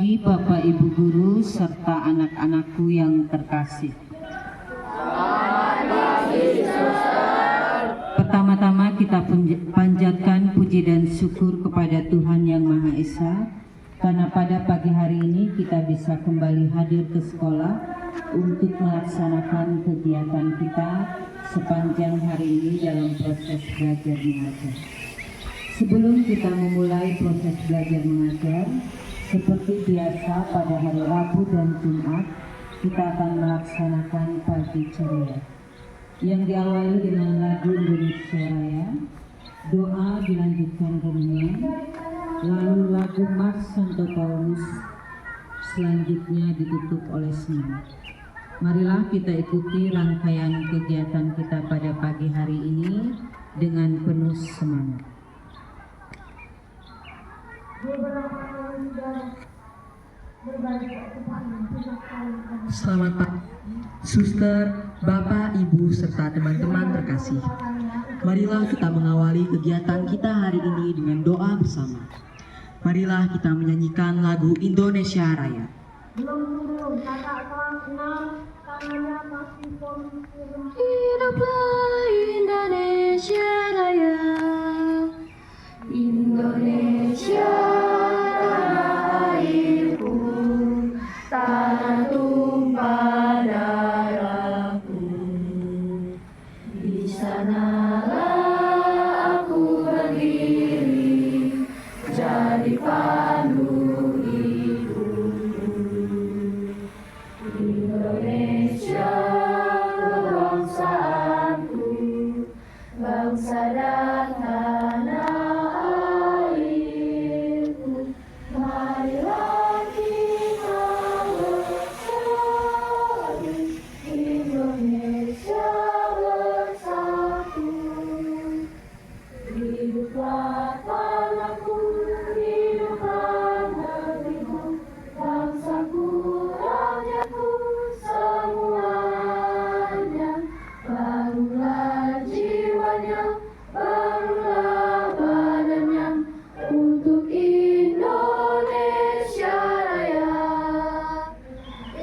pagi Bapak Ibu Guru serta anak-anakku yang terkasih. Pertama-tama kita panjatkan puji dan syukur kepada Tuhan Yang Maha Esa karena pada pagi hari ini kita bisa kembali hadir ke sekolah untuk melaksanakan kegiatan kita sepanjang hari ini dalam proses belajar mengajar. Sebelum kita memulai proses belajar mengajar, seperti biasa pada hari Rabu dan Jumat, kita akan melaksanakan pagi ceria yang diawali dengan lagu Indonesia Raya, doa dilanjutkan renungan, lalu lagu Mars Santo Paulus, selanjutnya ditutup oleh semangat. Marilah kita ikuti rangkaian kegiatan kita pada pagi hari ini dengan penuh semangat. Selamat pagi, suster, bapak, ibu, serta teman-teman terkasih. Marilah kita mengawali kegiatan kita hari ini dengan doa bersama. Marilah kita menyanyikan lagu Indonesia Raya. Hiduplah Indonesia Raya, Indonesia tanah airku, tanah tumpah darahku. Di sanalah aku berdiri, jadi pandu hidupku. Indonesia kebangsaanku, bangsa dan tanah airku. Marilah kita bersatu, Indonesia bersatu. Hiduplah tanahku, hiduplah negeriku, bangsaku, rakyatku, semuanya. Barulah jiwanya, barulah badannya, untuk Indonesia Raya.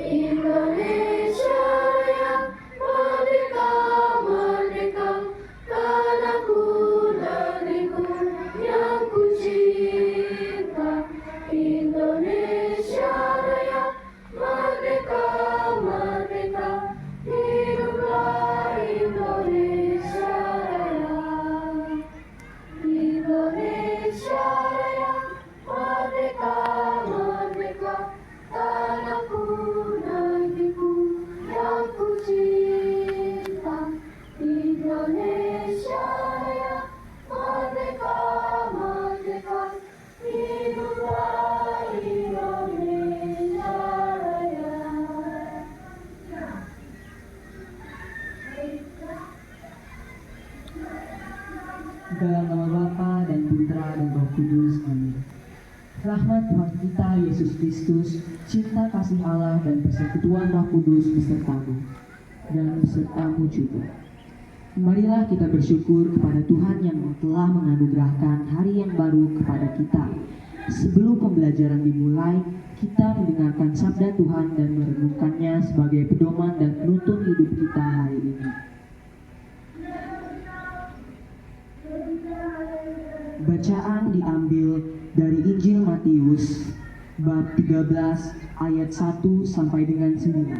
Indonesia Raya, merdeka, merdeka, tanahku, negeriku yang ku cinta. Indonesia Raya, merdeka, merdeka, hiduplah Indonesia Raya. Indonesia Raya, merdeka, merdeka, tanahku, negeriku yang ku cinta. Indonesia Raya, merdeka, merdeka, hiduplah Indonesia Raya. Dalam nama Bapa dan Putra dan Roh Kudus, amin. Rahmat Tuhan kita Yesus Kristus, cinta kasih Allah dan persekutuan Roh Kudus besertamu dan besertamu juga. Marilah kita bersyukur kepada Tuhan yang telah menganugerahkan hari yang baru kepada kita. Sebelum pembelajaran dimulai, kita mendengarkan sabda Tuhan dan merenungkannya sebagai pedoman dan penuntun hidup kita hari ini. Bacaan diambil dari Injil Matius bab 13 ayat 1 sampai dengan 9.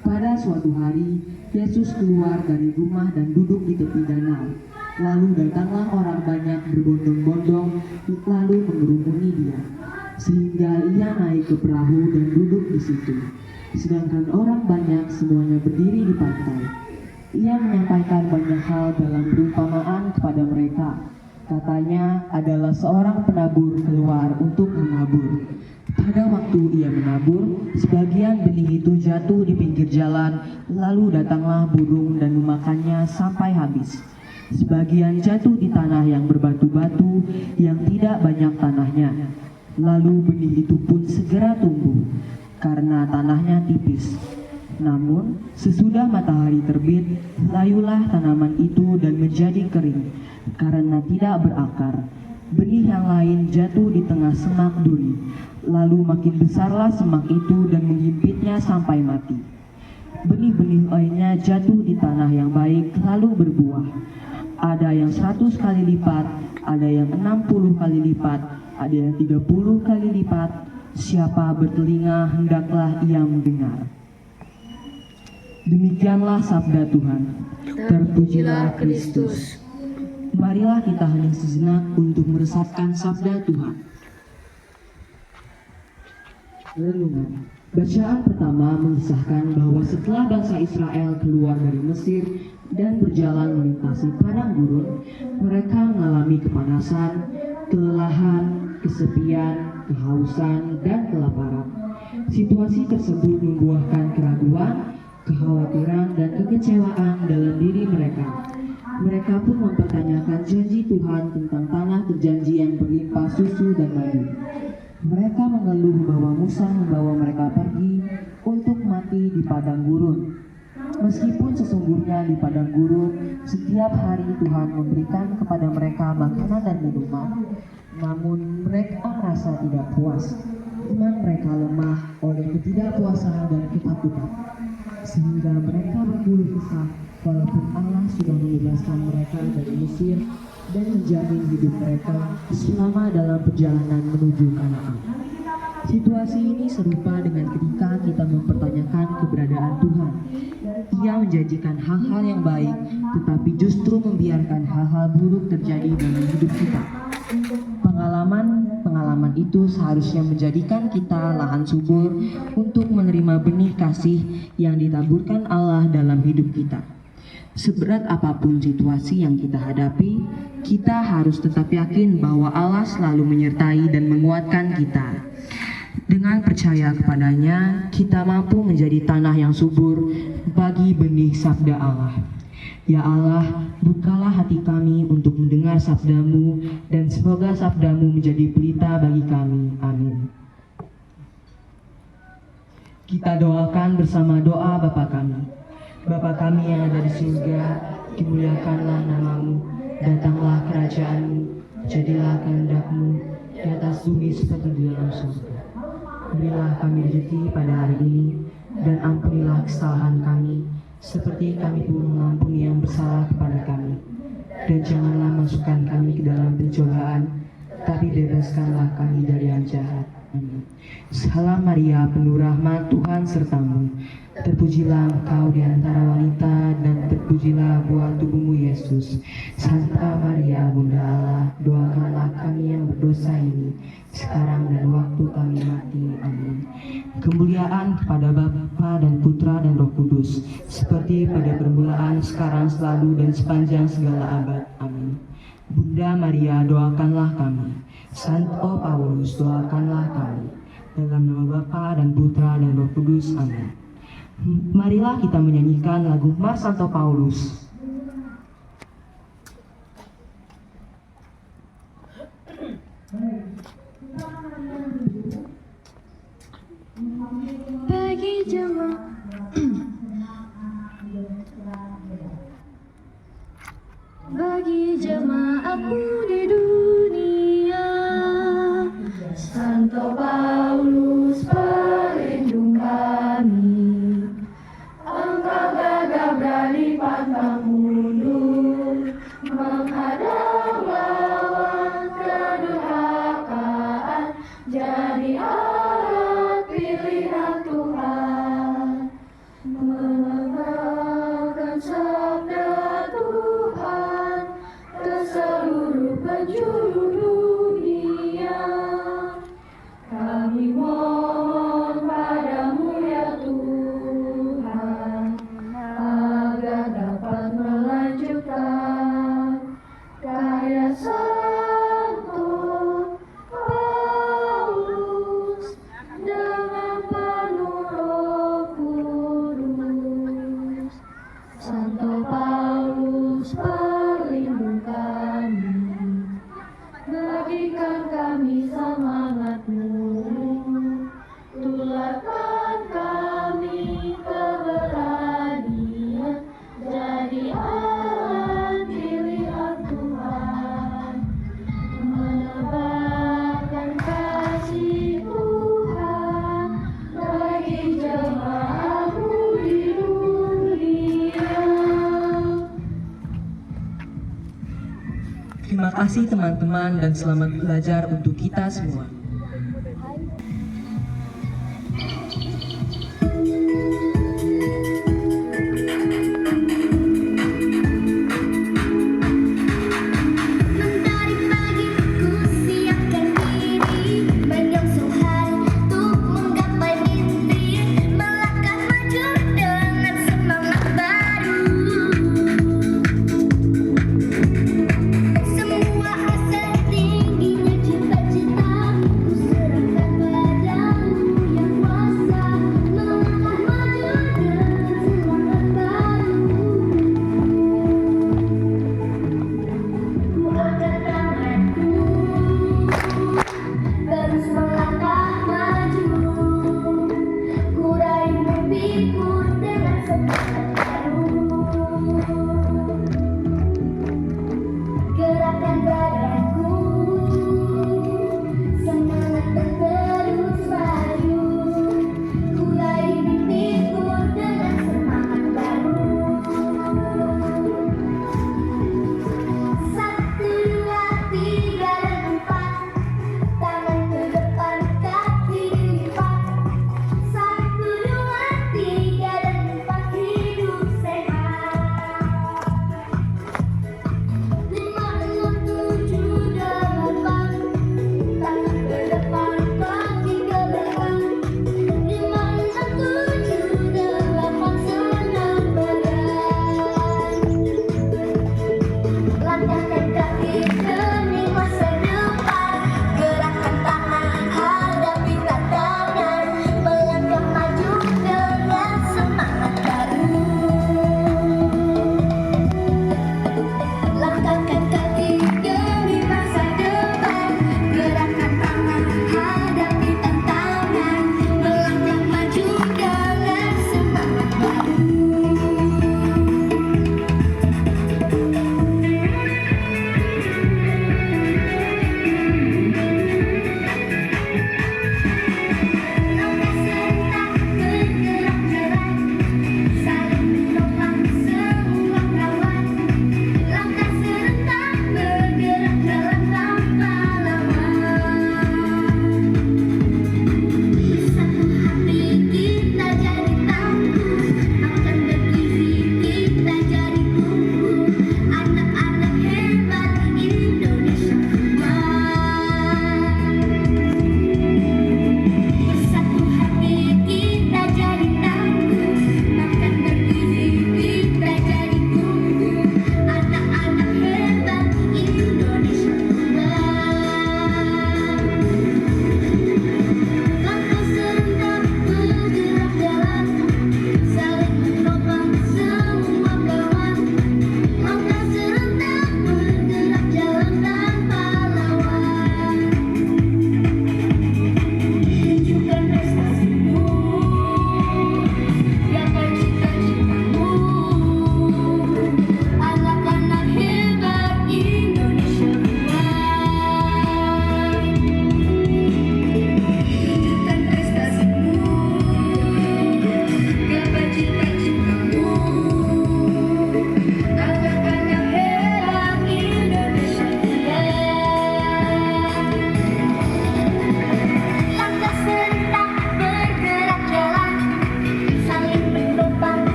Pada suatu hari, Yesus keluar dari rumah dan duduk di tepi danau. Lalu datanglah orang banyak berbondong-bondong lalu mengerumuni dia, sehingga ia naik ke perahu dan duduk di situ. Sedangkan orang banyak semuanya berdiri di pantai. Ia menyampaikan banyak hal dalam perumpamaan kepada mereka. Katanya adalah seorang penabur keluar untuk menabur. Pada waktu ia menabur, sebagian benih itu jatuh di pinggir jalan, lalu datanglah burung dan memakannya sampai habis. Sebagian jatuh di tanah yang berbatu-batu, yang tidak banyak tanahnya. Lalu benih itu pun segera tumbuh, karena tanahnya tipis. Namun, sesudah matahari terbit, layulah tanaman itu dan menjadi kering, karena tidak berakar. Benih yang lain jatuh di tengah semak duri, lalu makin besarlah semak itu dan menghimpitnya sampai mati. Benih-benih lainnya jatuh di tanah yang baik, lalu berbuah. Ada yang 100 kali lipat, ada yang 60 kali lipat, ada yang 30 kali lipat. Siapa bertelinga, hendaklah ia mendengar. Demikianlah sabda Tuhan. Terpujilah Kristus. Marilah kita hening sejenak untuk meresapkan sabda Tuhan. Renungan. Bacaan pertama mengisahkan bahwa setelah bangsa Israel keluar dari Mesir dan berjalan melintasi padang gurun, mereka mengalami kepanasan, kelelahan, kesepian, kehausan, dan kelaparan. Situasi tersebut membuahkan keraguan, kekhawatiran, dan kekecewaan dalam diri mereka. Mereka pun mempertanyakan janji Tuhan tentang tanah terjanji yang berlimpah susu dan madu. Mereka mengeluh bahwa Musa membawa mereka pergi untuk mati di padang gurun. Meskipun sesungguhnya di padang gurun, setiap hari Tuhan memberikan kepada mereka makanan dan minuman, namun mereka merasa tidak puas. Iman mereka lemah oleh ketidakpuasan dan ketakutan, sehingga mereka berkeluh kesah walaupun Allah sudah membebaskan mereka dari Mesir dan menjamin hidup mereka selama dalam perjalanan menuju Kanaan. Situasi ini serupa dengan ketika kita mempertanyakan keberadaan Tuhan. Ia menjanjikan hal-hal yang baik, tetapi justru membiarkan hal-hal buruk terjadi dalam hidup kita. Pengalaman itu seharusnya menjadikan kita lahan subur untuk menerima benih kasih yang ditaburkan Allah dalam hidup kita. Seberat apapun situasi yang kita hadapi, kita harus tetap yakin bahwa Allah selalu menyertai dan menguatkan kita. Dengan percaya kepadanya, kita mampu menjadi tanah yang subur bagi benih sabda Allah. Ya Allah, bukalah hati kami untuk mendengar sabdamu, dan semoga sabdamu menjadi pelita bagi kami. Amin. Kita doakan bersama doa Bapa kami. Bapa kami yang ada di surga, dimuliakanlah namamu, datanglah kerajaanmu, jadilah kehendakmu di atas bumi seperti di dalam surga. Berilah kami rezeki pada hari ini, dan ampunilah kesalahan kami, seperti kami pun mengampuni yang bersalah kepada kami. Dan janganlah masukkan kami ke dalam pencobaan, tapi bebaskanlah kami dari yang jahat. Amin. Salam Maria, penuh rahmat, Tuhan sertamu. Terpujilah engkau di antara wanita, dan terpujilah buah tubuhmu Yesus. Santa Maria, Bunda Allah, doakanlah kami yang berdosa ini, sekarang dan waktu kami mati. Amin. Kemuliaan kepada Bapa dan Putra dan Roh Kudus, seperti pada permulaan, sekarang, selalu, dan sepanjang segala abad. Amin. Bunda Maria, doakanlah kami. Santo Paulus, doakanlah kami. Dalam nama Bapa dan Putra dan Roh Kudus. Amin. Marilah kita menyanyikan lagu Mars Santo Paulus. Bagi jemaat bagi jemaatmu di dunia, Santo Paulus pelindung kami. Engkau gagah berani pantang mundur, menghadang lawan kedurhakaan, jadi alat pilihan Tuhan, mengenalkan sabda Tuhan ke seluruh penjuru dunia. Kami mohon padamu ya Tuhan, agar dapat melanjutkan karya Santo Paulus dengan penuh Roh Kudus. Santo Paulus pelindung kami, bagikan kami semangatmu, tularkan kami keberanian, jadi alat pilihan Tuhan, kasih teman-teman dan selamat belajar untuk kita semua. Mentari pagi ku siapkan diri, menyongsong hari untuk menggapai mimpi, melangkah maju dengan semangat baru. Semua asa tingginya cita-cita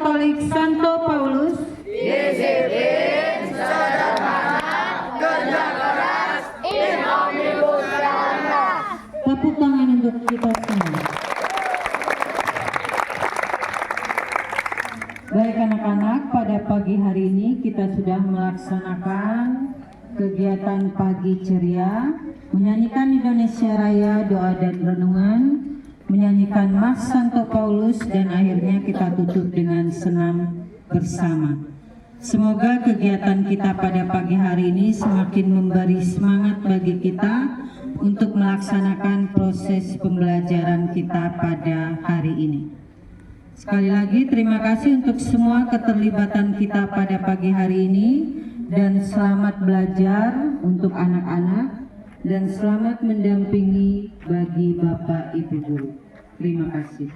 Katolik Santo Paulus. Tepuk tangan untuk kita semua. Baik anak-anak, pada pagi hari ini kita sudah melaksanakan kegiatan pagi ceria, menyanyikan Indonesia Raya, doa dan renungan, menyanyikan Mars Santo Paulus, dan akhirnya kita tutup dengan senam bersama. Semoga kegiatan kita pada pagi hari ini semakin memberi semangat bagi kita untuk melaksanakan proses pembelajaran kita pada hari ini. Sekali lagi terima kasih untuk semua keterlibatan kita pada pagi hari ini, dan selamat belajar untuk anak-anak dan selamat mendampingi bagi Bapak Ibu Guru. Terima kasih.